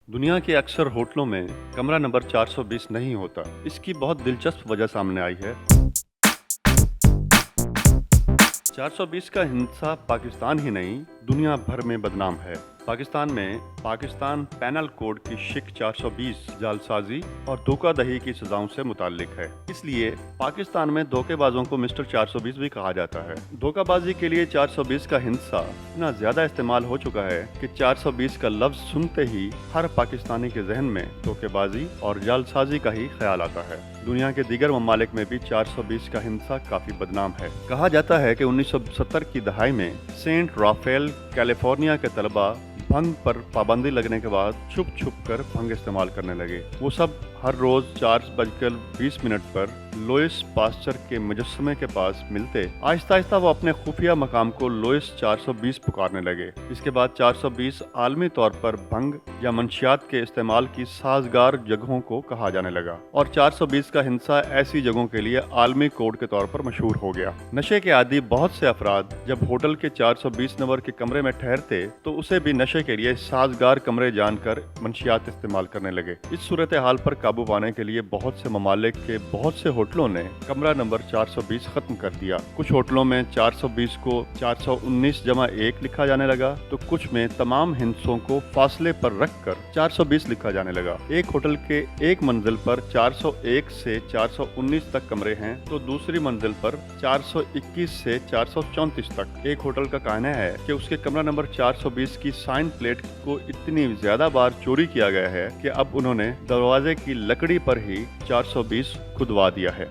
दुनिया के अक्सर होटलों में कमरा नंबर 420 नहीं होता। इसकी बहुत दिलचस्प वजह सामने आई है। 420 का हिंसा पाकिस्तान ही नहीं, दुनिया भर में बदनाम है। पाकिस्तान में पाकिस्तान पैनल कोड की शिक 420 जालसाजी और धोखाधड़ी की सजाओं से मुताल्लिक है। इसलिए पाकिस्तान में धोखेबाजों को मिस्टर 420 भी कहा जाता है। धोखाबाजी के लिए 420 का हिंसा इतना ज्यादा इस्तेमाल हो चुका है कि 420 का लफ्ज सुनते ही हर पाकिस्तानी के जहन में धोखेबाजी और जालसाजी का ही ख्याल आता है। दुनिया के दीगर ममालिक में भी 420 का हिंसा काफी बदनाम है। कहा जाता है कि 1970 की दहाई में सेंट राफेल कैलिफोर्निया के तलबा भंग पर पाबंदी लगने के बाद छुप छुप कर भंग इस्तेमाल करने लगे। वो सब हर रोज 4:20 पर लोइस पास्चर के मुजस्समे के पास मिलते। आहिस्ता आहिस्ता वो अपने खुफिया मकाम को लोइस 420 पुकारने लगे। इसके बाद 420 आलमी तौर पर भंग या मंशियात के इस्तेमाल की साजगार जगहों को कहा जाने लगा और 420 का हिंसा ऐसी जगहों के लिए आलमी कोड के तौर पर मशहूर हो गया। नशे के आदी बहुत से अफराद जब होटल के 420 नंबर के कमरे में ठहरते तो उसे भी नशे के लिए साजगार कमरे जानकर मंशियात इस्तेमाल करने लगे। इस सूरत हाल पर काबू पाने के लिए बहुत से ममालिक के बहुत से होटलों ने कमरा नंबर 420 खत्म कर दिया। कुछ होटलों में 420 को 419-1 लिखा जाने लगा तो कुछ में तमाम हिंसों को फासले पर रखकर 420 लिखा जाने लगा। एक होटल के एक मंजिल पर 401 से 419 तक कमरे हैं तो दूसरी मंजिल पर 421 से 434 तक। एक होटल का कहना है कि उसके कमरा नंबर 420 की साइन प्लेट को इतनी ज्यादा बार चोरी किया गया है कि अब उन्होंने दरवाजे की लकड़ी पर ही 420 खुदवा दिया है।